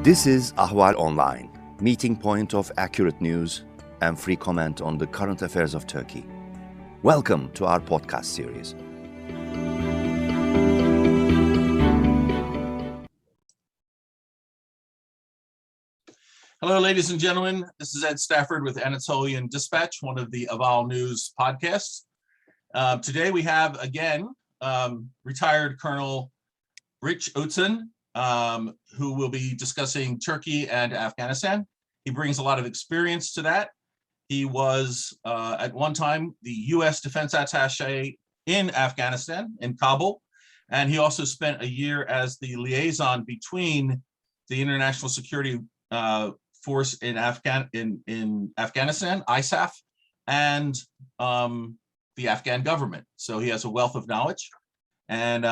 This is Ahval Online, meeting point of accurate news and free comment on the current affairs of Turkey. Welcome to our podcast series. Hello, ladies and gentlemen. This is Ed Stafford with Anatolian Dispatch, one of the Ahval News podcasts. Today we have, again, retired Colonel Rich Outzen, who will be discussing Turkey and Afghanistan. He brings a lot of experience to that. He was, at one time, the U.S. defense attaché in Afghanistan, in Kabul, and he also spent a year as the liaison between the International Security Force in Afghanistan, ISAF, and the Afghan government. So he has a wealth of knowledge. And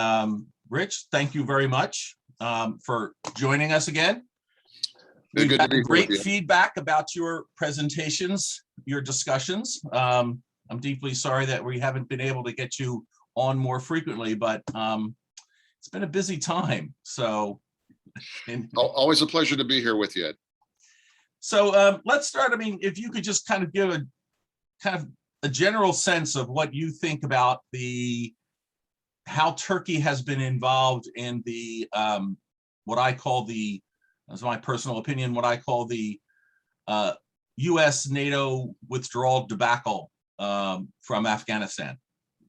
Rich, thank you very much for joining us again. We've got great feedback about your presentations, your discussions. I'm deeply sorry that we haven't been able to get you on more frequently, but it's been a busy time. So always a pleasure to be here with you, Ed. So let's start. I mean, if you could just kind of give a general sense of what you think about how Turkey has been involved in the what I call the, as my personal opinion, what I call the U.S. NATO withdrawal debacle from Afghanistan.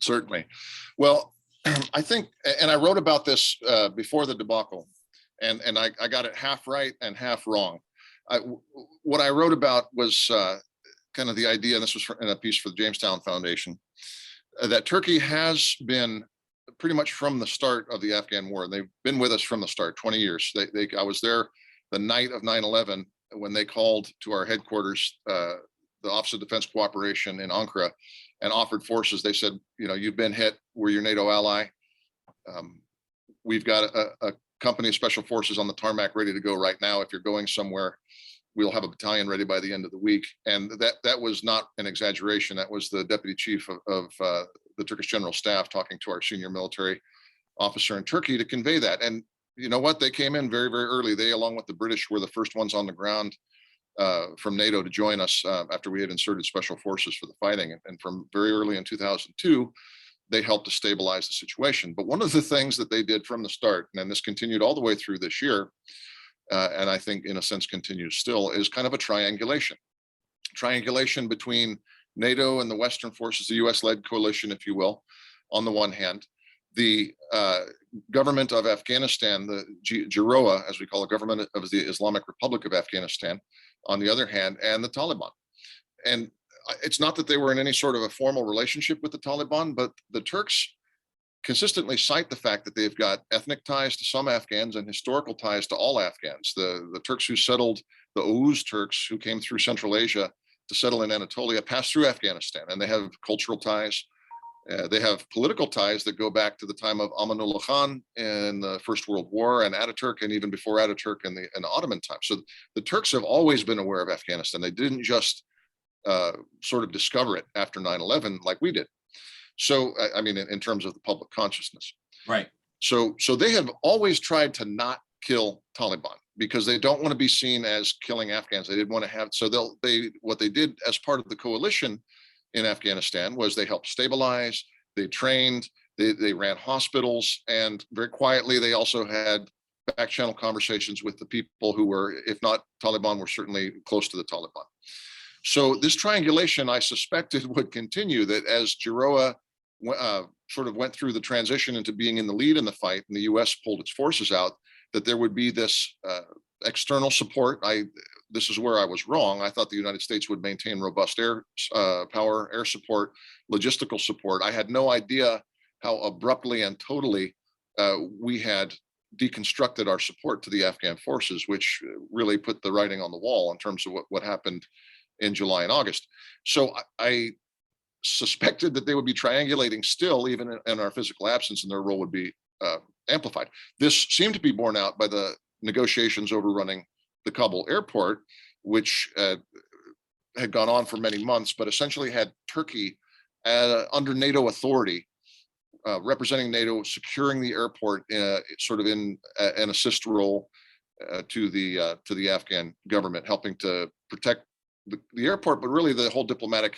Certainly. Well, I think, and I wrote about this before the debacle, and I got it half right and half wrong. What I wrote about was kind of the idea, and this was in a piece for the Jamestown Foundation, that Turkey has been pretty much from the start of the Afghan war. They've been with us from the start, 20 years. I was there the night of 9/11 when they called to our headquarters, the Office of Defense Cooperation in Ankara, and offered forces. They said, you've been hit, we're your NATO ally. We've got a company of special forces on the tarmac ready to go right now. If you're going somewhere, we'll have a battalion ready by the end of the week. And that was not an exaggeration. That was the deputy chief of the Turkish General Staff talking to our senior military officer in Turkey to convey that. And you know what? They came in very, very early. They, along with the British, were the first ones on the ground from NATO to join us after we had inserted special forces for the fighting. And from very early in 2002, they helped to stabilize the situation. But one of the things that they did from the start, and this continued all the way through this year, and I think in a sense continues still, is kind of a triangulation between NATO and the Western forces, the US-led coalition, if you will, on the one hand, the government of Afghanistan, the GROA, as we call it, government of the Islamic Republic of Afghanistan, on the other hand, and the Taliban. And it's not that they were in any sort of a formal relationship with the Taliban, but the Turks consistently cite the fact that they've got ethnic ties to some Afghans and historical ties to all Afghans. The Turks who settled, the Oghuz Turks who came through Central Asia to settle in Anatolia, passed through Afghanistan, and they have cultural ties. They have political ties that go back to the time of Amanullah Khan in the First World War, and Ataturk, and even before Ataturk in the Ottoman time. So the Turks have always been aware of Afghanistan. They didn't just sort of discover it after 9/11 like we did. So, I mean, in terms of the public consciousness. Right. So they have always tried to not kill Taliban because they don't want to be seen as killing Afghans. They didn't want to have, so what they did as part of the coalition in Afghanistan was they helped stabilize, they trained, they ran hospitals, and very quietly, they also had back channel conversations with the people who were, if not Taliban, were certainly close to the Taliban. So this triangulation, I suspected, would continue, that as GROA sort of went through the transition into being in the lead in the fight, and the US pulled its forces out, that there would be this external support. This is where I was wrong. I thought the United States would maintain robust air power, air support, logistical support. I had no idea how abruptly and totally we had deconstructed our support to the Afghan forces, which really put the writing on the wall in terms of what happened in July and August. So I suspected that they would be triangulating still, even in our physical absence, and their role would be amplified. This seemed to be borne out by the negotiations overrunning the Kabul airport, which had gone on for many months, but essentially had Turkey under NATO authority, representing NATO, securing the airport sort of in an assist role to the Afghan government, helping to protect the airport, but really the whole diplomatic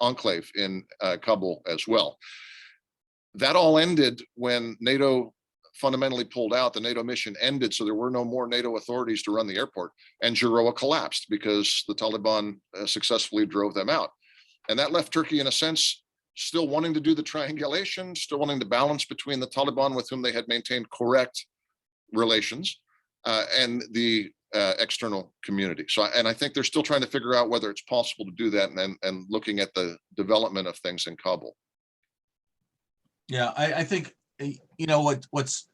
enclave in Kabul as well. That all ended when NATO fundamentally pulled out. The NATO mission ended, so there were no more NATO authorities to run the airport, and Giroa collapsed because the Taliban successfully drove them out. And that left Turkey, in a sense, still wanting to do the triangulation, still wanting to balance between the Taliban, with whom they had maintained correct relations, and the external community. So, and I think they're still trying to figure out whether it's possible to do that, and looking at the development of things in Kabul. Yeah, I think, you know, what's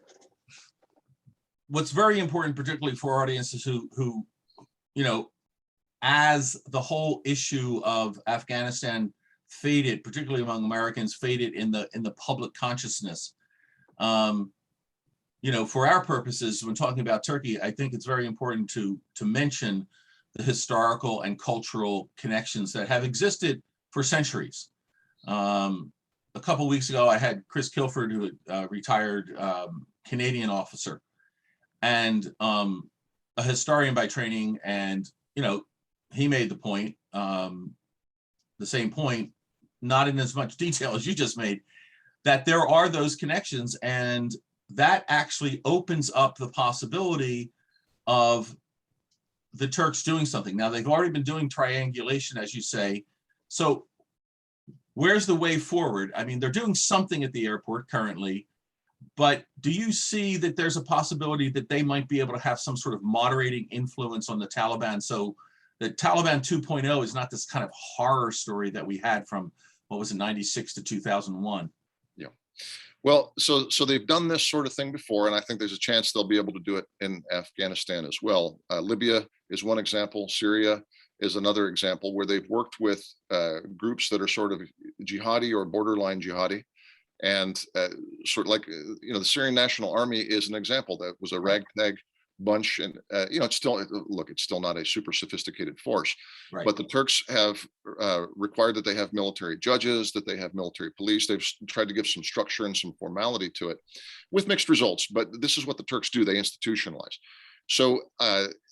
very important, particularly for audiences who, you know, as the whole issue of Afghanistan faded, particularly among Americans, faded in the public consciousness. You know, for our purposes, when talking about Turkey, I think it's very important to mention the historical and cultural connections that have existed for centuries. A couple of weeks ago, I had Chris Kilford, who had retired Canadian officer, and a historian by training, and you know, he made the point, the same point, not in as much detail as you just made, that there are those connections, and that actually opens up the possibility of the Turks doing something. Now, they've already been doing triangulation, as you say. So where's the way forward? I mean, they're doing something at the airport currently, but do you see that there's a possibility that they might be able to have some sort of moderating influence on the Taliban, so that Taliban 2.0 is not this kind of horror story that we had from, what was it, 96 to 2001? Yeah. Well, so they've done this sort of thing before, and I think there's a chance they'll be able to do it in Afghanistan as well. Libya is one example. Syria is another example, where they've worked with groups that are sort of jihadi or borderline jihadi, and sort of like, you know, the Syrian National Army is an example. That was a ragtag bunch, and you know, it's still not a super sophisticated force, right? But the Turks have required that they have military judges, that they have military police. They've tried to give some structure and some formality to it, with mixed results. But this is what the Turks do: they institutionalize. So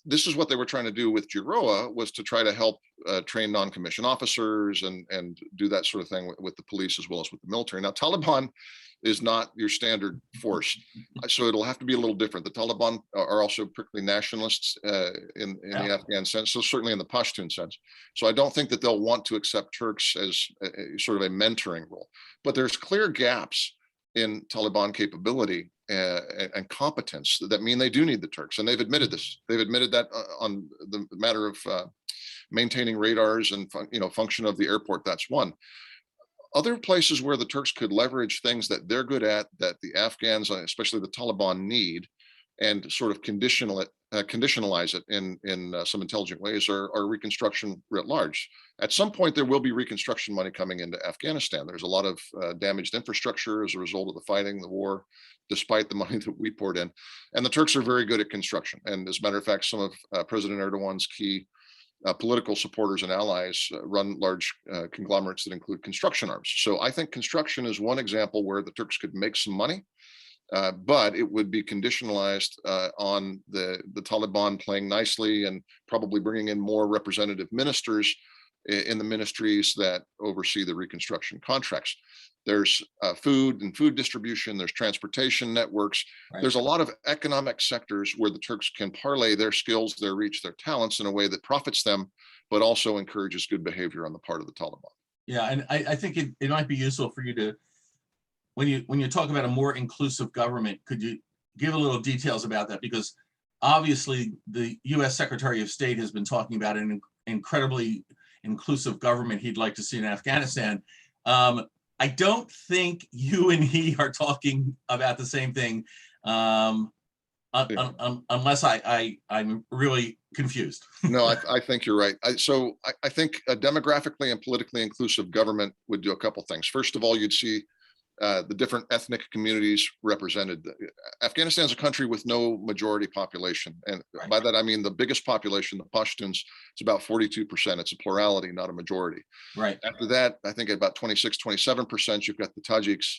this is what they were trying to do with Giroa, was to try to help train non-commissioned officers and do that sort of thing with the police as well as with the military. Now, Taliban is not your standard force, so it'll have to be a little different. The Taliban are also prickly nationalists in the Afghan sense, so certainly in the Pashtun sense. So I don't think that they'll want to accept Turks as sort of a mentoring role. But there's clear gaps in Taliban capability and competence that mean they do need the Turks, and they've admitted this. They've admitted that on the matter of maintaining radars and function of the airport. That's one. Other places where the Turks could leverage things that they're good at, that the Afghans, especially the Taliban, need, and sort of conditionalize it in some intelligent ways, are reconstruction writ large. At some point, there will be reconstruction money coming into Afghanistan. There's a lot of damaged infrastructure as a result of the fighting, the war, despite the money that we poured in. And the Turks are very good at construction. And as a matter of fact, some of President Erdogan's key political supporters and allies run large conglomerates that include construction arms. So I think construction is one example where the Turks could make some money, but it would be conditionalized on the Taliban playing nicely and probably bringing in more representative ministers in the ministries that oversee the reconstruction contracts. There's food and food distribution, there's transportation networks. Right. There's a lot of economic sectors where the Turks can parlay their skills, their reach, their talents in a way that profits them, but also encourages good behavior on the part of the Taliban. Yeah, and I think it might be useful for you to, when you talk about a more inclusive government, could you give a little details about that? Because obviously the US Secretary of State has been talking about an incredibly inclusive government he'd like to see in Afghanistan. I don't think you and he are talking about the same thing, unless I'm really confused. No, I think you're right. So I think a demographically and politically inclusive government would do a couple things. First of all, you'd see the different ethnic communities represented. Afghanistan is a country with no majority population. And right. By that, I mean the biggest population, the Pashtuns, it's about 42%. It's a plurality, not a majority. Right. After that, I think about 26, 27%, you've got the Tajiks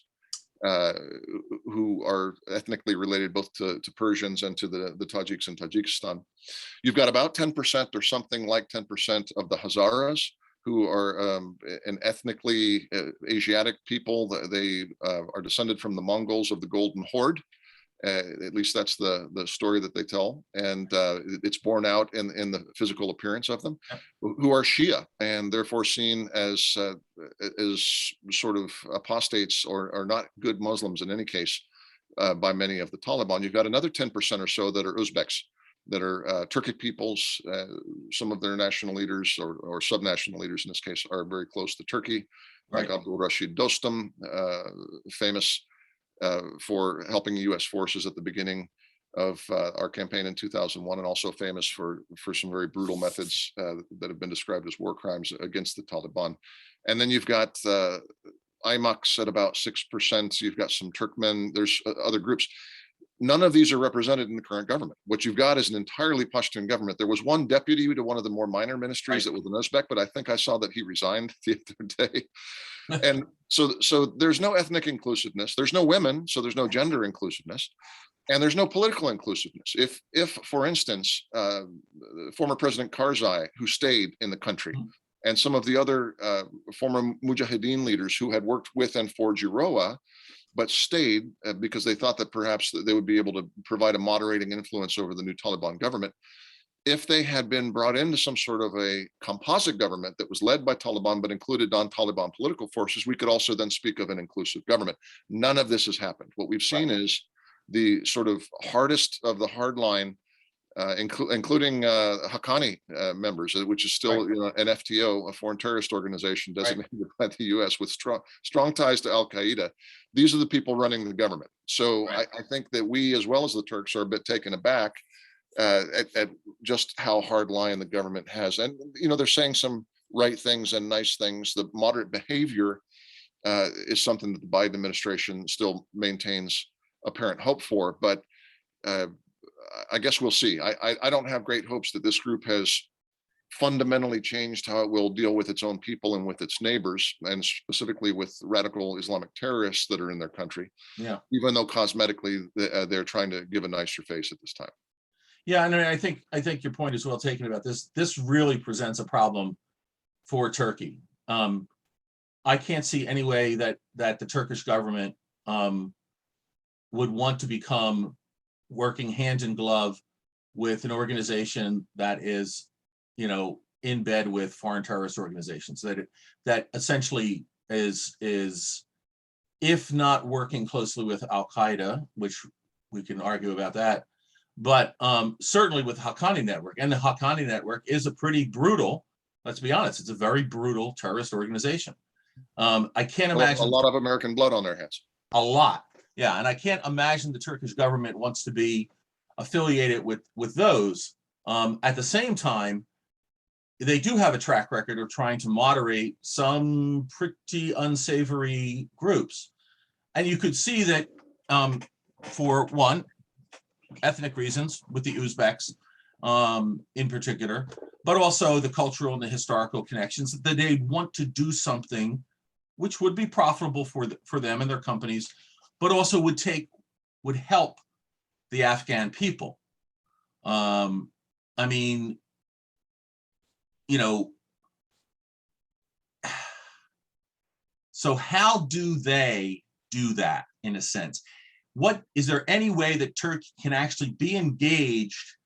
who are ethnically related both to Persians and to the Tajiks in Tajikistan. You've got about 10% or something like 10% of the Hazaras, who are an ethnically Asiatic people. They are descended from the Mongols of the Golden Horde. At least that's the story that they tell, and it's borne out in the physical appearance of them, who are Shia and therefore seen as sort of apostates or not good Muslims in any case by many of the Taliban. You've got another 10% or so that are Uzbeks, that are Turkic peoples. Some of their national leaders or sub-national leaders in this case are very close to Turkey, like Abdul Rashid Dostum, famous for helping U.S. forces at the beginning of our campaign in 2001, and also famous for some very brutal methods that have been described as war crimes against the Taliban. And then you've got IMAX at about 6%. You've got some Turkmen. There's other groups. None of these are represented in the current government. What you've got is an entirely Pashtun government. There was one deputy to one of the more minor ministries that was an Uzbek, but I think I saw that he resigned the other day. And so there's no ethnic inclusiveness. There's no women, so there's no gender inclusiveness, and there's no political inclusiveness. If for instance, former President Karzai, who stayed in the country, and some of the other former Mujahideen leaders who had worked with and for Giroa, but stayed because they thought that perhaps they would be able to provide a moderating influence over the new Taliban government. If they had been brought into some sort of a composite government that was led by Taliban but included non-Taliban political forces, we could also then speak of an inclusive government. None of this has happened. What we've seen is the sort of hardest of the hard line, including Haqqani members, which is still an FTO, a foreign terrorist organization designated by the U.S. with strong ties to Al-Qaeda. These are the people running the government. So I think that we, as well as the Turks, are a bit taken aback at just how hard line the government has. And, they're saying some right things and nice things. The moderate behavior is something that the Biden administration still maintains apparent hope for. But I guess we'll see. I don't have great hopes that this group has fundamentally changed how it will deal with its own people and with its neighbors, and specifically with radical Islamic terrorists that are in their country. Yeah. Even though cosmetically they're trying to give a nicer face at this time. Yeah, and I think your point is well taken about this. This really presents a problem for Turkey. I can't see any way that the Turkish government would want to become working hand in glove with an organization that is, in bed with foreign terrorist organizations. That essentially is, if not working closely with Al-Qaeda, which we can argue about that, but certainly with Haqqani network. And the Haqqani network is a pretty brutal, let's be honest, it's a very brutal terrorist organization. I can't imagine a lot of American blood on their hands. A lot, yeah. And I can't imagine the Turkish government wants to be affiliated with those. At the same time, they do have a track record of trying to moderate some pretty unsavory groups. And you could see that for one, ethnic reasons with the Uzbeks in particular, but also the cultural and the historical connections, that they want to do something which would be profitable for them and their companies, but also would help the Afghan people. I mean, so how do they do that in a sense? Is there any way that Turkey can actually be engaged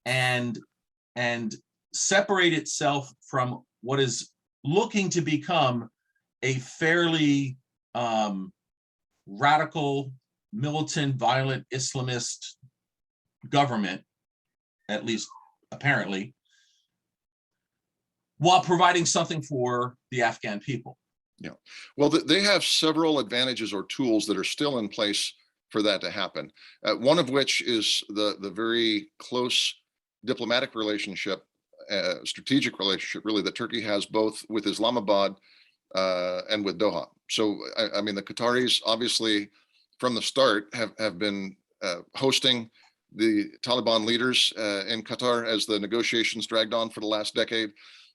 and separate itself from what is looking to become a fairly radical, militant, violent Islamist government, at least apparently, while providing something for the Afghan people? Yeah, well, they have several advantages or tools that are still in place for that to happen. One of which is the very close diplomatic relationship, strategic relationship, really, that Turkey has both with Islamabad and with Doha. So, I mean, the Qataris obviously from the start have been hosting the Taliban leaders in Qatar as the negotiations dragged on for the last decade.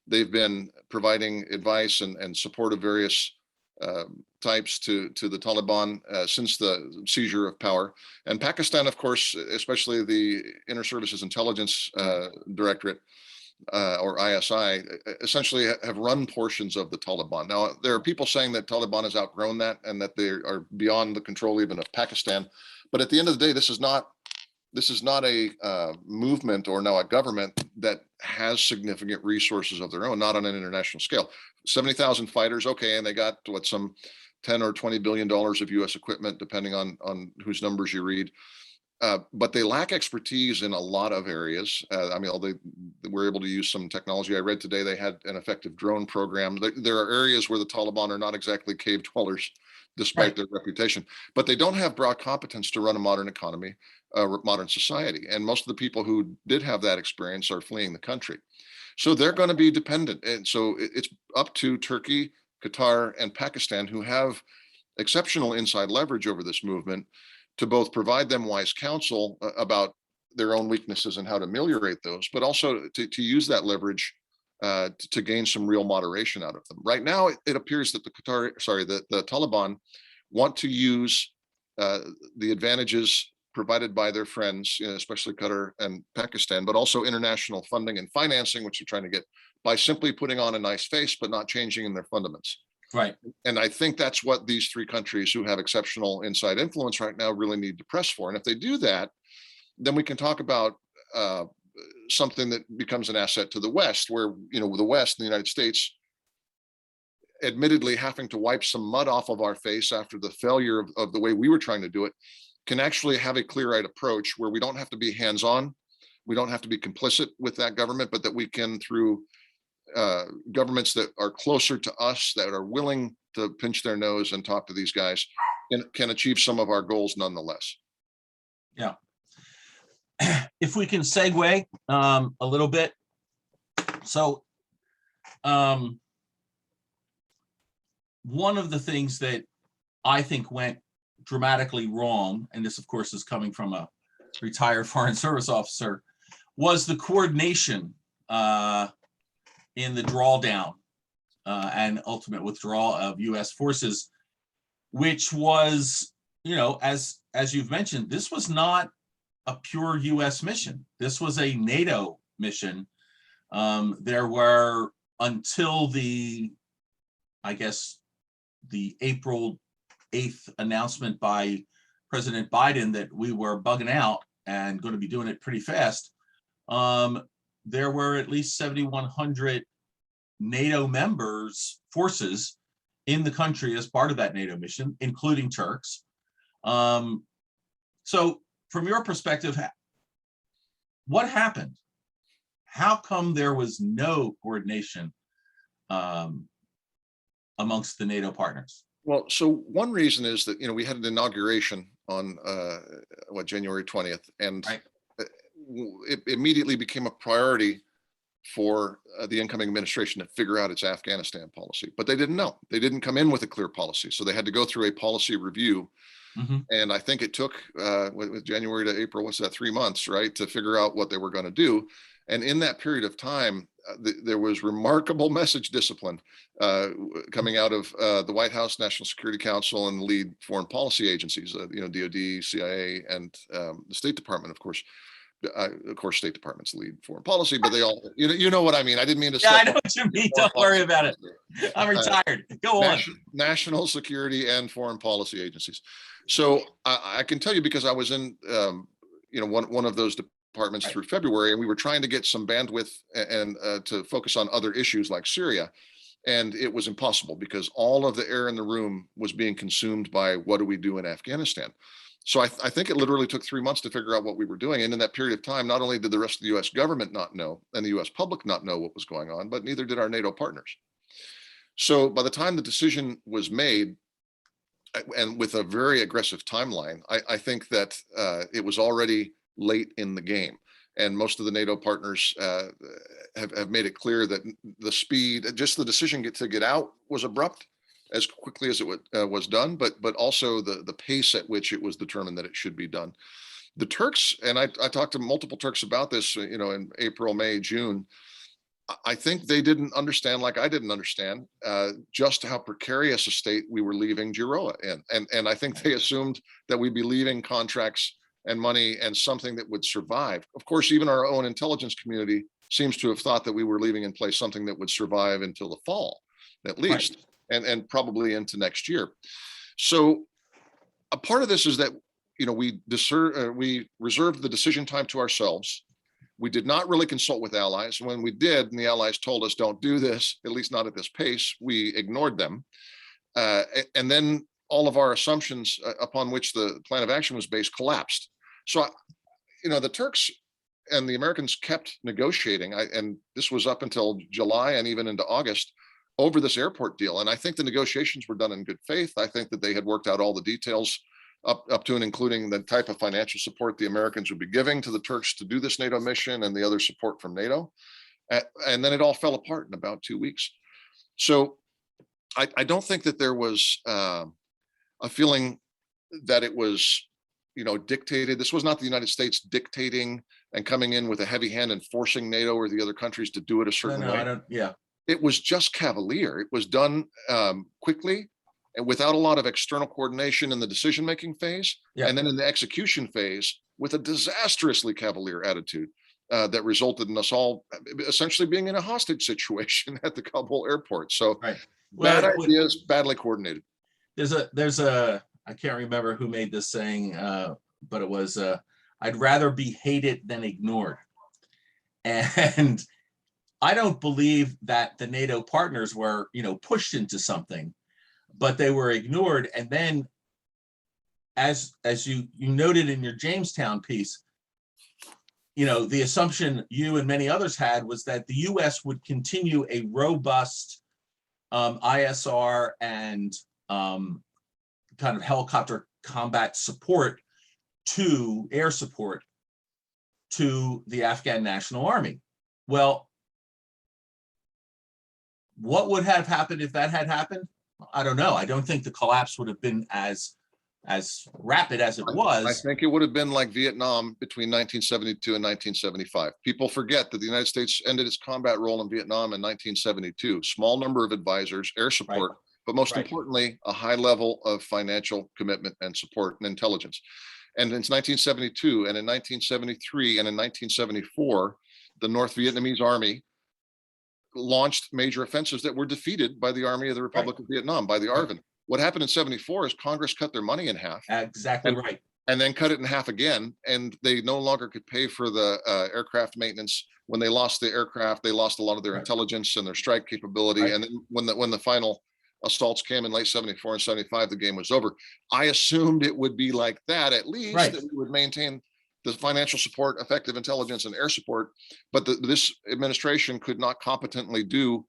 They've been providing advice and support of various types to the Taliban since the seizure of power. And Pakistan, of course, especially the Inter Services Intelligence Directorate, or ISI, essentially have run portions of the Taliban. Now, there are people saying that Taliban has outgrown that and that they are beyond the control even of Pakistan. But at the end of the day, this is not a movement or now a government that has significant resources of their own, not on an international scale. 70,000 fighters, okay, and they got some 10 or $20 billion of U.S. equipment, depending on whose numbers you read. But they lack expertise in a lot of areas. I mean, they were able to use some technology. I read today they had an effective drone program. There are areas where the Taliban are not exactly cave dwellers, despite their reputation, but they don't have broad competence to run a modern economy, modern society. And most of the people who did have that experience are fleeing the country. So they're going to be dependent. And so it's up to Turkey, Qatar, and Pakistan, who have exceptional inside leverage over this movement, to both provide them wise counsel about their own weaknesses and how to ameliorate those, but also to use that leverage to gain some real moderation out of them. Right now, it appears that the Taliban want to use the advantages provided by their friends, especially Qatar and Pakistan, but also international funding and financing, which they're trying to get by simply putting on a nice face, but not changing in their fundamentals. Right. And I think that's what these three countries who have exceptional inside influence right now really need to press for. And if they do that, then we can talk about something that becomes an asset to the West, where, the West and the United States, admittedly having to wipe some mud off of our face after the failure of the way we were trying to do it, can actually have a clear-eyed approach where we don't have to be hands-on, we don't have to be complicit with that government, but that we can, through governments that are closer to us, that are willing to pinch their nose and talk to these guys, can achieve some of our goals nonetheless. Yeah. If we can segue a little bit. So one of the things that I think went dramatically wrong, and this of course is coming from a retired Foreign Service officer, was the coordination in the drawdown and ultimate withdrawal of U.S. forces, which was, as you've mentioned, this was not a pure U.S. mission. This was a NATO mission. There were, until the April 8th announcement by President Biden that we were bugging out and going to be doing it pretty fast, there were at least 7,100 NATO forces in the country as part of that NATO mission, including Turks. So from your perspective, what happened? How come there was no coordination amongst the NATO partners? Well, so one reason is that, we had an inauguration on January 20th, and it immediately became a priority for the incoming administration to figure out its Afghanistan policy. But they didn't know. They didn't come in with a clear policy. So they had to go through a policy review. Mm-hmm. And I think it took, with January to April, 3 months, right, to figure out what they were going to do. And in that period of time, there was remarkable message discipline coming out of the White House, National Security Council, and the lead foreign policy agencies, DOD, CIA, and the State Department, of course. Of course, State Department's lead foreign policy, but they all, you know what I mean. I didn't mean to. Yeah, I know what you mean. Don't worry about it. I'm retired. Go on. National security and foreign policy agencies. So I can tell you, because I was in, one of those departments through February, and we were trying to get some bandwidth and to focus on other issues like Syria. And it was impossible because all of the air in the room was being consumed by what do we do in Afghanistan. So I think it literally took 3 months to figure out what we were doing. And in that period of time, not only did the rest of the US government not know and the US public not know what was going on, but neither did our NATO partners. So by the time the decision was made, and with a very aggressive timeline, I think that it was already late in the game. And most of the NATO partners have made it clear that the speed, just the decision to get out was abrupt, as quickly as it was done, but also the pace at which it was determined that it should be done. The Turks, and I talked to multiple Turks about this, in April, May, June, I think they didn't understand, like I didn't understand, just how precarious a state we were leaving Giroa in. And I think they assumed that we'd be leaving contracts and money and something that would survive. Of course, even our own intelligence community seems to have thought that we were leaving in place something that would survive until the fall, at least, and probably into next year. So a part of this is that, we reserved the decision time to ourselves. We did not really consult with allies. When we did, and the allies told us, don't do this, at least not at this pace, we ignored them. And then all of our assumptions upon which the plan of action was based collapsed. So, the Turks and the Americans kept negotiating, and this was up until July and even into August, over this airport deal. And I think the negotiations were done in good faith. I think that they had worked out all the details up to and including the type of financial support the Americans would be giving to the Turks to do this NATO mission and the other support from NATO. And then it all fell apart in about 2 weeks. So I don't think that there was a feeling that it was, dictated. This was not the United States dictating and coming in with a heavy hand and forcing NATO or the other countries to do it a certain way. It was just cavalier. It was done quickly and without a lot of external coordination in the decision-making phase. And then in the execution phase with a disastrously cavalier attitude that resulted in us all essentially being in a hostage situation at the Kabul airport. So bad ideas, badly coordinated. There's a, I can't remember who made this saying, but it was, I'd rather be hated than ignored. And I don't believe that the NATO partners were, pushed into something, but they were ignored. And then, as you noted in your Jamestown piece, the assumption you and many others had was that the U.S. would continue a robust ISR and kind of helicopter combat support to air support to the Afghan National Army. Well, what would have happened if that had happened? I don't know. I don't think the collapse would have been as rapid as it was. I think it would have been like Vietnam between 1972 and 1975. People forget that the United States ended its combat role in Vietnam in 1972. Small number of advisors, air support, but most importantly, a high level of financial commitment and support and intelligence. And in 1972 and in 1973 and in 1974, the North Vietnamese Army launched major offensives that were defeated by the Army of the Republic of Vietnam, by the ARVN. What happened in 74 is Congress cut their money in half. Exactly right. And then cut it in half again. And they no longer could pay for the aircraft maintenance. When they lost the aircraft, they lost a lot of their intelligence and their strike capability. And then when the final assaults came in late 74 and 75, the game was over. I assumed it would be like that, at least, that we would maintain the financial support, effective intelligence, and air support. But this administration could not competently do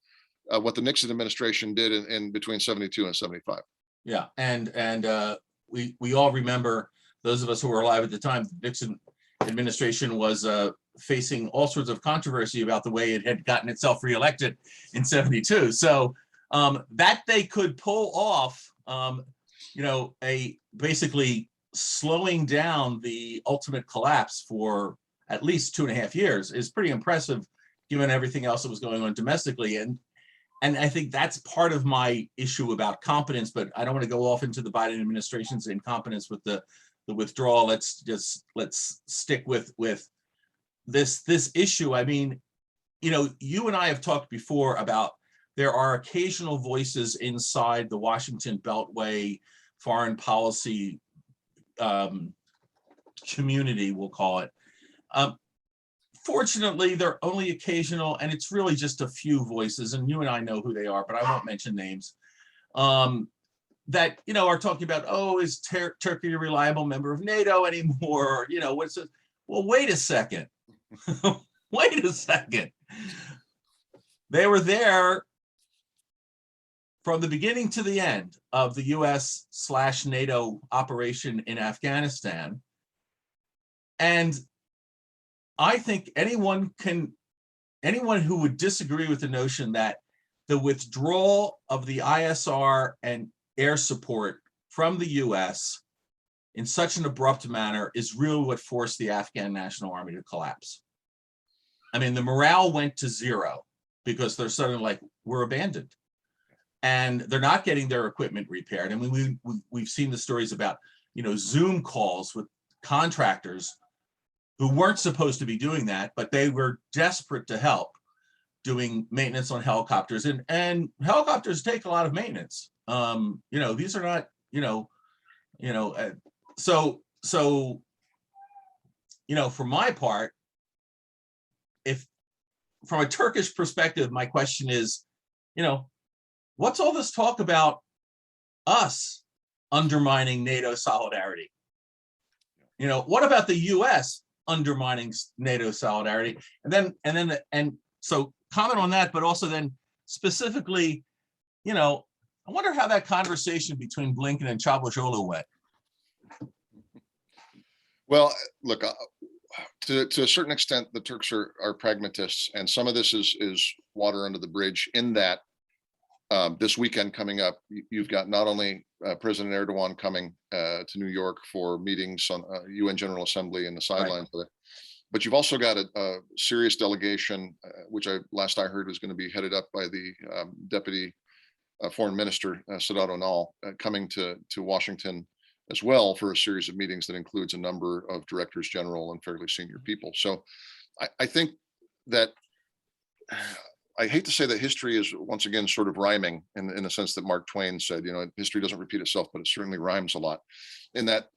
what the Nixon administration did in between 72 and 75. Yeah, and we all remember, those of us who were alive at the time, the Nixon administration was facing all sorts of controversy about the way it had gotten itself reelected in 72. So that they could pull off, a basically slowing down the ultimate collapse for at least 2.5 years is pretty impressive, given everything else that was going on domestically. And I think that's part of my issue about competence, but I don't want to go off into the Biden administration's incompetence with the withdrawal. Let's stick with this issue. I mean, you and I have talked before about there are occasional voices inside the Washington Beltway foreign policy community, we'll call it. Fortunately, they're only occasional, and it's really just a few voices, and you and I know who they are, but I won't mention names, that, are talking about, is Turkey a reliable member of NATO anymore? What's it? Well, wait a second. Wait a second. They were there from the beginning to the end of the US/NATO operation in Afghanistan. And I think anyone who would disagree with the notion that the withdrawal of the ISR and air support from the US in such an abrupt manner is really what forced the Afghan National Army to collapse. I mean, the morale went to zero. because they're suddenly like, we're abandoned. And they're not getting their equipment repaired. I mean, we've seen the stories about, Zoom calls with contractors who weren't supposed to be doing that, but they were desperate to help doing maintenance on helicopters. And helicopters take a lot of maintenance. These are not, so for my part, if from a Turkish perspective, my question is, what's all this talk about us undermining NATO solidarity? What about the US undermining NATO solidarity? And so comment on that, but also then specifically, I wonder how that conversation between Blinken and Çavuşoğlu went. Well, look, to a certain extent, the Turks are pragmatists, and some of this is water under the bridge in that this weekend coming up, you've got not only President Erdogan coming to New York for meetings on UN General Assembly and the sidelines of it, but you've also got a serious delegation, which last I heard was going to be headed up by the Deputy Foreign Minister, Sedat Önal, coming to Washington as well for a series of meetings that includes a number of directors general and fairly senior people. So I think that, I hate to say that history is once again sort of rhyming in the sense that Mark Twain said, history doesn't repeat itself, but it certainly rhymes a lot. In that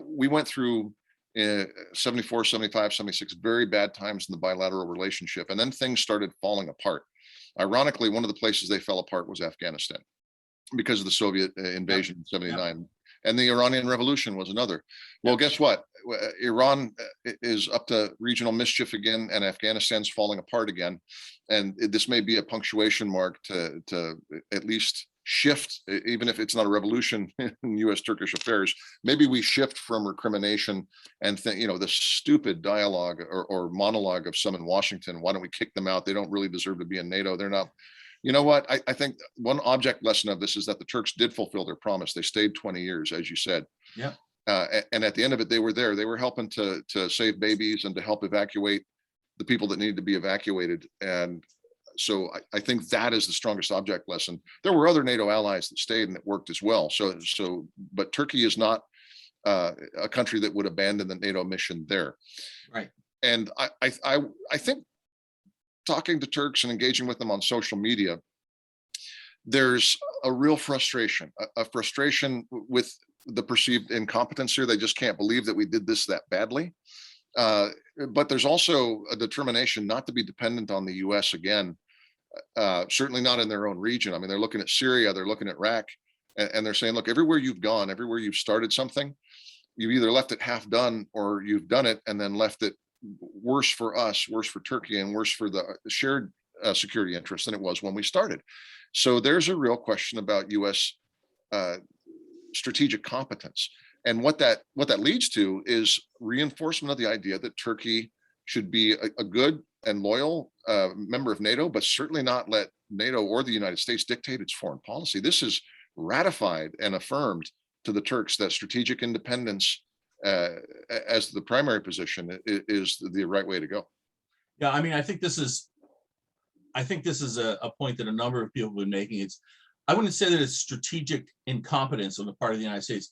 we went through 74, 75, 76 very bad times in the bilateral relationship, and then things started falling apart. Ironically, one of the places they fell apart was Afghanistan because of the Soviet invasion in 79. And the Iranian Revolution was another. Well, guess what? Iran is up to regional mischief again, and Afghanistan's falling apart again. And this may be a punctuation mark to at least shift, even if it's not a revolution in U.S.-Turkish affairs. Maybe we shift from recrimination and the stupid dialogue or monologue of some in Washington. Why don't we kick them out? They don't really deserve to be in NATO. They're not. You know what? I think one object lesson of this is that the Turks did fulfill their promise. They stayed 20 years, as you said. Yeah. And at the end of it, they were there. They were helping to save babies and to help evacuate the people that needed to be evacuated. And so I think that is the strongest object lesson. There were other NATO allies that stayed and that worked as well. But Turkey is not a country that would abandon the NATO mission there. Right. And I think, talking to Turks and engaging with them on social media, there's a real frustration, a frustration with the perceived incompetence here. They just can't believe that we did this that badly. But there's also a determination not to be dependent on the US again, certainly not in their own region. I mean, they're looking at Syria, they're looking at Iraq, and they're saying, look, everywhere you've gone, everywhere you've started something, you've either left it half done or you've done it and then left it worse for us, worse for Turkey, and worse for the shared security interests than it was when we started. So there's a real question about U.S. Strategic competence, and what that leads to is reinforcement of the idea that Turkey should be a good and loyal member of NATO, but certainly not let NATO or the United States dictate its foreign policy. This is ratified and affirmed to the Turks that strategic independence as the primary position is the right way to go. Yeah, I mean, I think this is a point that a number of people have been making. I wouldn't say that it's strategic incompetence on the part of the United States.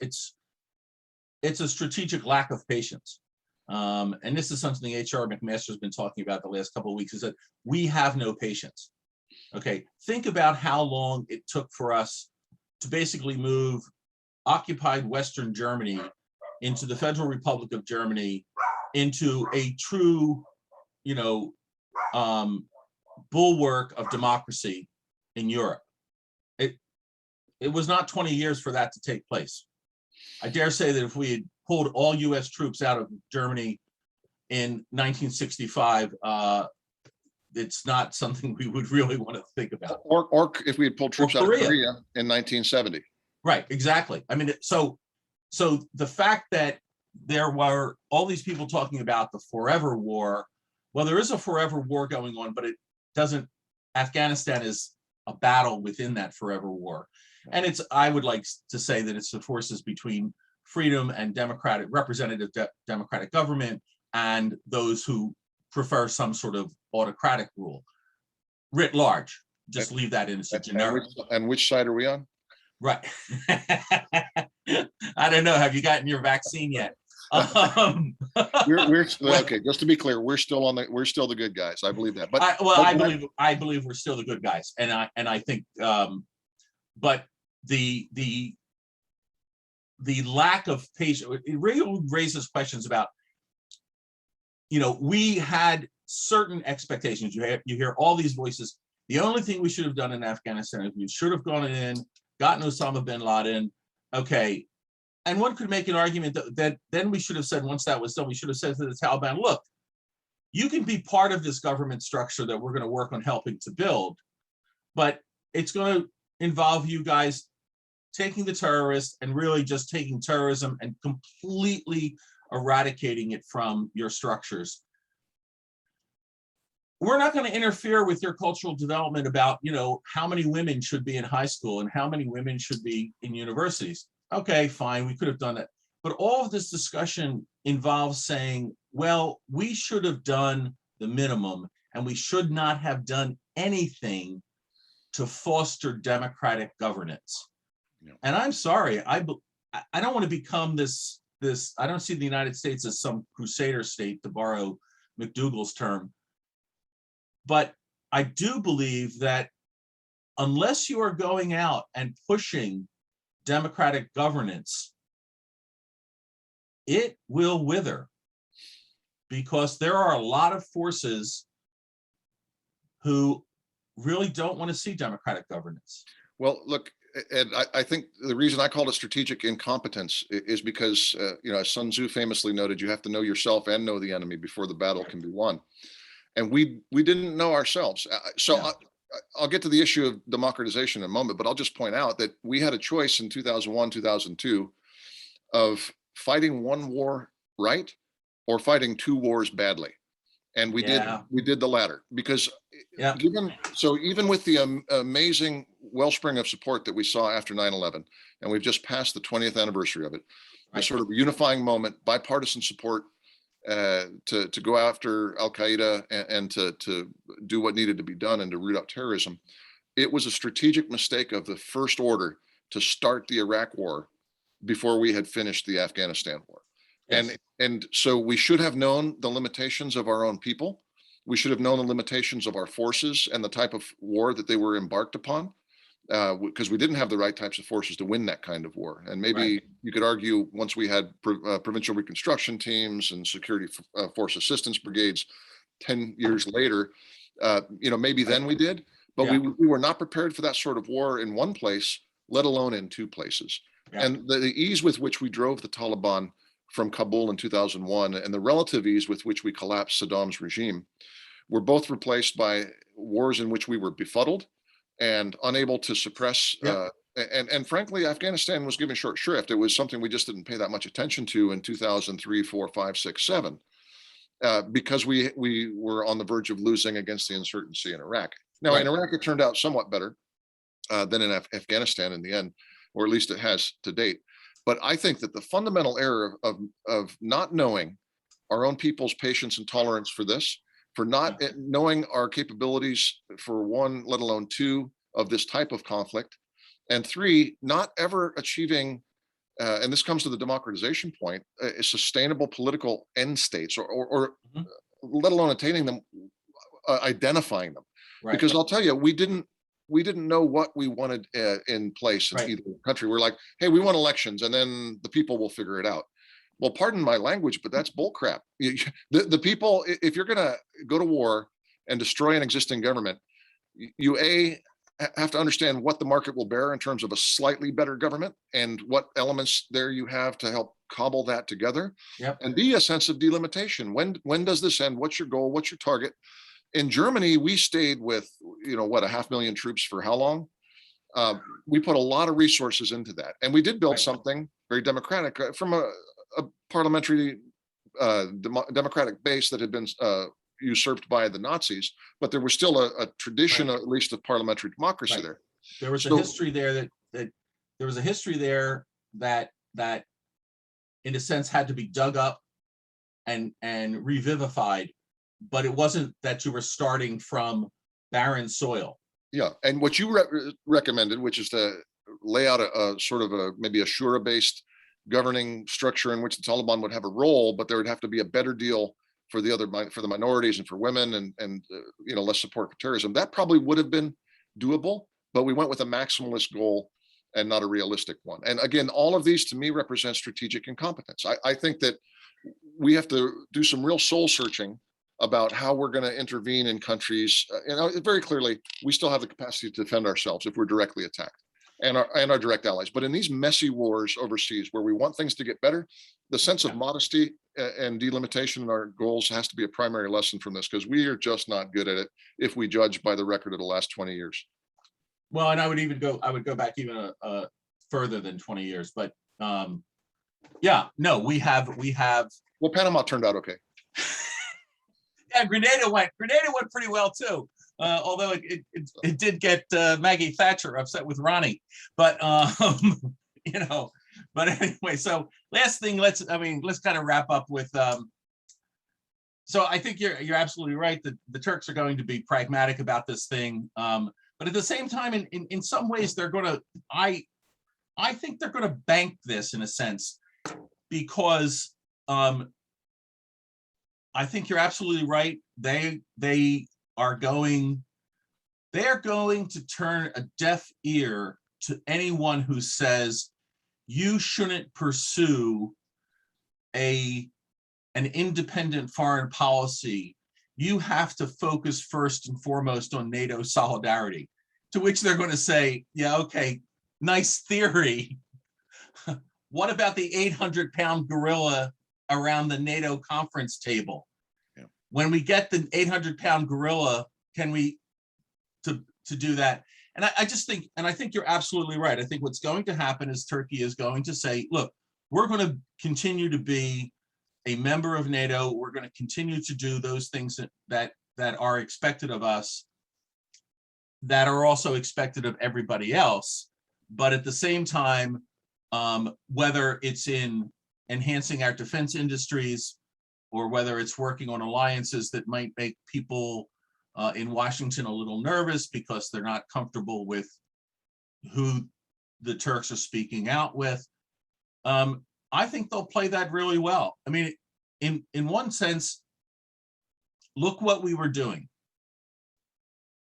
It's a strategic lack of patience. And this is something H.R. McMaster has been talking about the last couple of weeks, is that we have no patience. Okay, think about how long it took for us to basically move occupied Western Germany into the Federal Republic of Germany, into a true, bulwark of democracy in Europe. It was not 20 years for that to take place. I dare say that if we had pulled all US troops out of Germany in 1965, it's not something we would really want to think about. Or if we had pulled troops out of Korea in 1970. Right, exactly. I mean, so the fact that there were all these people talking about the forever war, well, there is a forever war going on, but it doesn't, Afghanistan is a battle within that forever war. And I would like to say that it's the forces between freedom and representative democratic government and those who prefer some sort of autocratic rule. writ large. Just leave that in as a generic. And which side are we on? Right. I don't know. Have you gotten your vaccine yet? We're okay. Just to be clear, we're still the good guys. I believe that. But I believe we're still the good guys, and I think, but the lack of patience, it really raises questions about, we had certain expectations. You hear all these voices. The only thing we should have done in Afghanistan is we should have gone in, gotten Osama bin Laden. Okay. And one could make an argument that then we should have said, once that was done, we should have said to the Taliban, look, you can be part of this government structure that we're going to work on helping to build, but it's going to involve you guys taking the terrorists and really just taking terrorism and completely eradicating it from your structures. We're not going to interfere with your cultural development about, how many women should be in high school and how many women should be in universities. Okay, fine, we could have done it. But all of this discussion involves saying, well, we should have done the minimum and we should not have done anything to foster democratic governance. Yeah. And I'm sorry, I don't want to become this, I don't see the United States as some crusader state, to borrow McDougall's term. But I do believe that unless you are going out and pushing democratic governance, it will wither, because there are a lot of forces who really don't want to see democratic governance. Well, look, Ed, I think the reason I call it strategic incompetence is because, as Sun Tzu famously noted, you have to know yourself and know the enemy before the battle can be won. And we didn't know ourselves. I'll get to the issue of democratization in a moment, but I'll just point out that we had a choice in 2001, 2002 of fighting one war right or fighting two wars badly. And we did the latter, because even with the amazing wellspring of support that we saw after 9/11, and we've just passed the 20th anniversary of it, a sort of unifying moment, bipartisan support to go after Al-Qaeda and to do what needed to be done and to root out terrorism. It was a strategic mistake of the first order to start the Iraq war before we had finished the Afghanistan war. Yes. And so we should have known the limitations of our own people. We should have known the limitations of our forces and the type of war that they were embarked upon, because we didn't have the right types of forces to win that kind of war. And maybe you could argue, once we had provincial reconstruction teams and security force assistance brigades 10 years later, maybe then we did, but we were not prepared for that sort of war in one place, let alone in two places. Yeah. And the ease with which we drove the Taliban from Kabul in 2001 and the relative ease with which we collapsed Saddam's regime were both replaced by wars in which we were befuddled and unable to suppress. And frankly, Afghanistan was given short shrift. It was something we just didn't pay that much attention to in 2003, 4, 5, 6, 7, because we were on the verge of losing against the insurgency in Iraq. Now, in Iraq, it turned out somewhat better than in Afghanistan in the end, or at least it has to date. But I think that the fundamental error of not knowing our own people's patience and tolerance for this, for not knowing our capabilities for one, let alone two, of this type of conflict, and three, not ever achieving, and this comes to the democratization point, a sustainable political end states, or let alone attaining them, identifying them. Because I'll tell you, we didn't know what we wanted in place in either country. We're like, hey, we want elections, and then the people will figure it out. Well, pardon my language, but that's bullcrap. The people, if you're going to go to war and destroy an existing government, you have to understand what the market will bear in terms of a slightly better government and what elements there you have to help cobble that together. And be a sense of delimitation. When does this end? What's your goal? What's your target? In Germany, we stayed with, 500,000 troops for how long? We put a lot of resources into that. And we did build something very democratic from a parliamentary democratic base that had been usurped by the Nazis, but there was still a tradition, at least, of parliamentary democracy there. There was a history there that there was a history there that in a sense had to be dug up and revivified, but it wasn't that you were starting from barren soil. Yeah, and what you recommended, which is to lay out a sort of maybe a Shura-based governing structure in which the Taliban would have a role, but there would have to be a better deal for the minorities and for women, and less support for terrorism. That probably would have been doable, but we went with a maximalist goal and not a realistic one. And again, all of these to me represent strategic incompetence. I think that we have to do some real soul searching about how we're going to intervene in countries. Very clearly, we still have the capacity to defend ourselves if we're directly attacked, and our direct allies. But in these messy wars overseas, where we want things to get better, the sense of modesty and delimitation in our goals has to be a primary lesson from this, because we are just not good at it if we judge by the record of the last 20 years. Well, and I would go back even further than 20 years, but we have. Well, Panama turned out okay. Yeah, Grenada went pretty well too. Although it did get Maggie Thatcher upset with Ronnie, but But anyway, so last thing, let's kind of wrap up with. So I think you're absolutely right that the Turks are going to be pragmatic about this thing, but at the same time, in some ways, they're going to. I think they're going to bank this in a sense, because I think you're absolutely right. They are going to turn a deaf ear to anyone who says you shouldn't pursue an independent foreign policy. You have to focus first and foremost on NATO solidarity. To which they're going to say, yeah, okay, nice theory. What about the 800-pound gorilla around the NATO conference table? Yeah. When we get the 800-pound gorilla, can we to do that? And I just think, and I think you're absolutely right. I think what's going to happen is Turkey is going to say, look, we're going to continue to be a member of NATO. We're going to continue to do those things that are expected of us, that are also expected of everybody else. But at the same time, whether it's in enhancing our defense industries, or whether it's working on alliances that might make people in Washington a little nervous because they're not comfortable with who the Turks are speaking out with, I think they'll play that really well. I mean, in one sense, look what we were doing.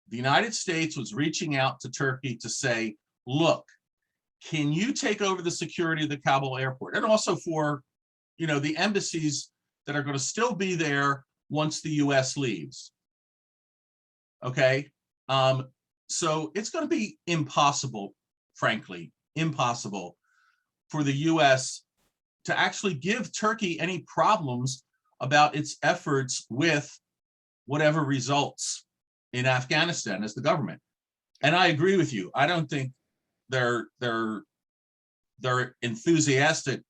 The United States was reaching out to Turkey to say, look, can you take over the security of the Kabul airport? And also for, the embassies that are going to still be there once the US leaves. Okay. So it's going to be impossible, frankly, impossible for the US to actually give Turkey any problems about its efforts with whatever results in Afghanistan as the government. And I agree with you. I don't think they're enthusiastic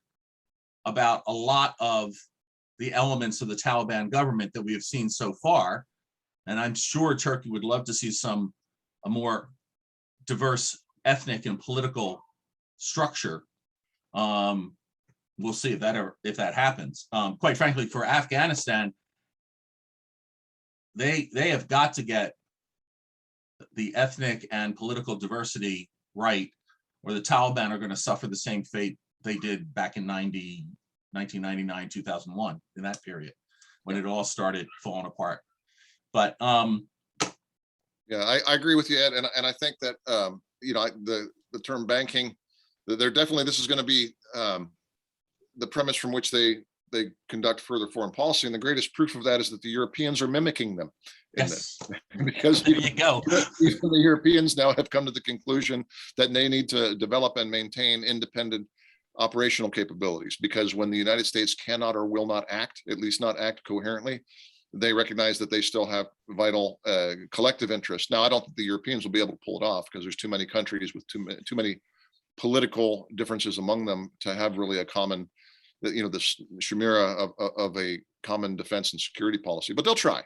about a lot of the elements of the Taliban government that we have seen so far. And I'm sure Turkey would love to see a more diverse ethnic and political structure. We'll see if that happens. Quite frankly, for Afghanistan, they have got to get the ethnic and political diversity right, or the Taliban are going to suffer the same fate they did back in 1999, 2001, in that period, when it all started falling apart. But yeah, I agree with you, Ed, and I think that the term banking, this is going to be the premise from which they conduct further foreign policy, and the greatest proof of that is that the Europeans are mimicking them. Yes. Because there you go. Even the Europeans now have come to the conclusion that they need to develop and maintain independent operational capabilities, because when the United States cannot or will not act, at least not act coherently, they recognize that they still have vital collective interests. Now, I don't think the Europeans will be able to pull it off, because there's too many countries with too many political differences among them to have really a common, this chimera of a common defense and security policy. But they'll try,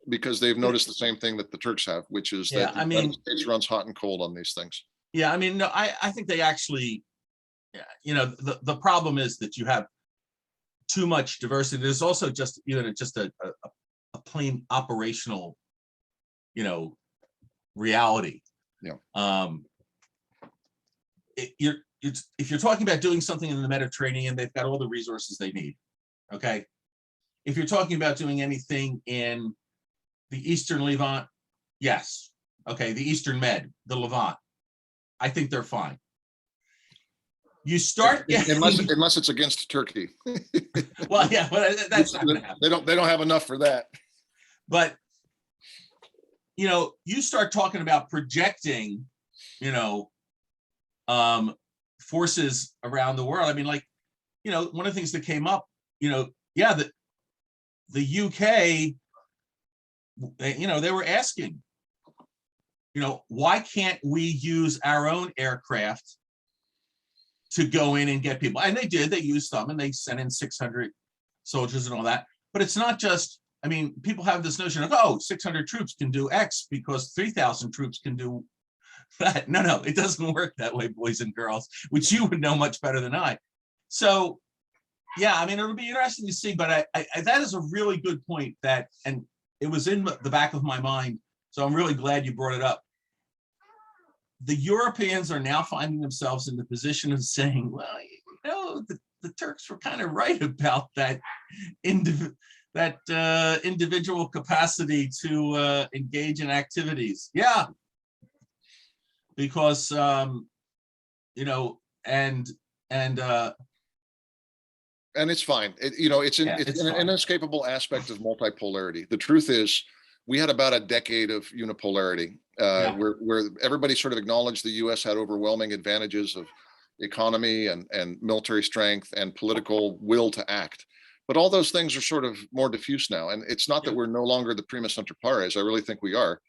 because they've noticed the same thing that the Turks have, which is that the United States runs hot and cold on these things. Yeah, I mean, no, I think they actually, the problem is that you have too much diversity. There's also just a plain operational, reality. Yeah. If you're talking about doing something in the Mediterranean, they've got all the resources they need. Okay. If you're talking about doing anything in the Eastern Levant, yes. Okay, the Eastern Med, the Levant, I think they're fine. You start unless it's against Turkey. Well, yeah, but that's not going to happen. They don't have enough for that. But you start talking about projecting, forces around the world. I mean, like, one of the things that came up, the UK, they were asking, why can't we use our own aircraft to go in and get people? And they did. They used some, and they sent in 600 soldiers and all that. But it's not just, I mean, people have this notion of, 600 troops can do X because 3,000 troops can do that. No, it doesn't work that way, boys and girls, which you would know much better than I. So, yeah, I mean, it'll be interesting to see, but I that is a really good point and it was in the back of my mind. So I'm really glad you brought it up. The Europeans are now finding themselves in the position of saying, well, the Turks were kind of right about that individual capacity to engage in activities. Yeah, because and it's fine. It's an inescapable aspect of multipolarity. The truth is, we had about a decade of unipolarity, where everybody sort of acknowledged the U.S. had overwhelming advantages of economy and military strength and political will to act. But all those things are sort of more diffuse now. And it's not that we're no longer the primus inter pares. I really think we are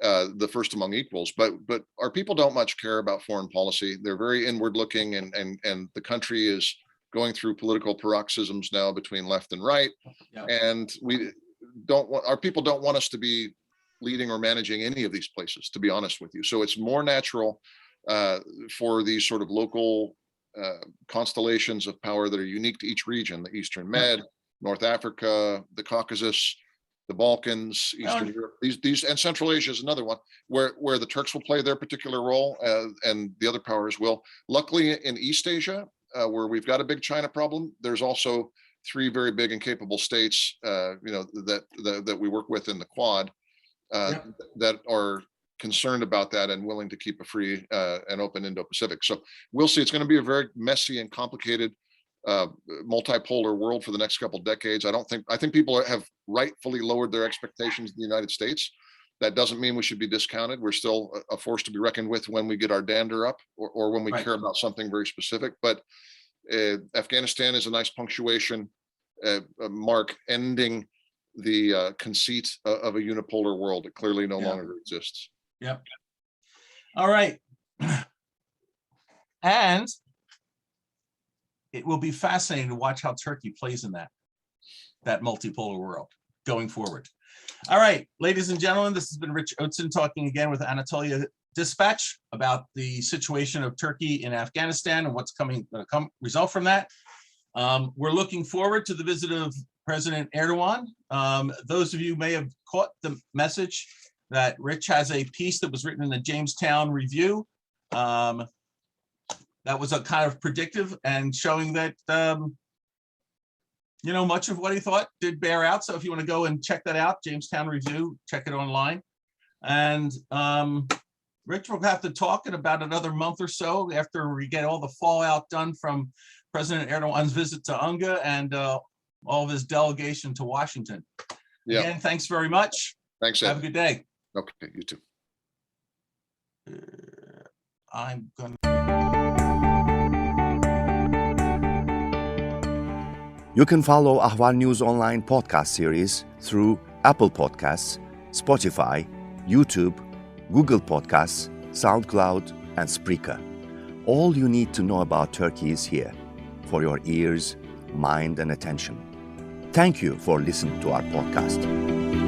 the first among equals. But our people don't much care about foreign policy. They're very inward looking, and the country is going through political paroxysms now between left and right. Yeah. And our people don't want us to be leading or managing any of these places, to be honest with you. So it's more natural for these sort of local constellations of power that are unique to each region: the Eastern Med, North Africa, the Caucasus, the Balkans, Eastern Europe, these, and Central Asia is another one where the Turks will play their particular role, and the other powers will. Luckily, in East Asia, where we've got a big China problem, there's also 3 very big and capable states, that we work with in the Quad, that are concerned about that and willing to keep a free and open Indo-Pacific. So we'll see. It's going to be a very messy and complicated multipolar world for the next couple of decades. I think people have rightfully lowered their expectations in the United States. That doesn't mean we should be discounted. We're still a force to be reckoned with when we get our dander up, or when we care about something very specific. But Afghanistan is a nice punctuation mark, ending the conceit of a unipolar world. It clearly no longer exists. Yep. All right. And it will be fascinating to watch how Turkey plays in that multipolar world going forward. All right, ladies and gentlemen, this has been Rich Outzen talking again with Anatolia Dispatch about the situation of Turkey in Afghanistan and what's going to result from that. We're looking forward to the visit of President Erdogan. Those of you may have caught the message that Rich has a piece that was written in the Jamestown Review that was a kind of predictive and showing that much of what he thought did bear out. So if you want to go and check that out, Jamestown Review, check it online. And Rich will have to talk in about another month or so after we get all the fallout done from President Erdogan's visit to UNGA and all of his delegation to Washington. Yeah. Again, thanks very much. Thanks, Ed. Have a good day. Okay, you too. I'm gonna. You can follow Ahval News Online podcast series through Apple Podcasts, Spotify, YouTube, Google Podcasts, SoundCloud, and Spreaker. All you need to know about Turkey is here for your ears, mind, and attention. Thank you for listening to our podcast.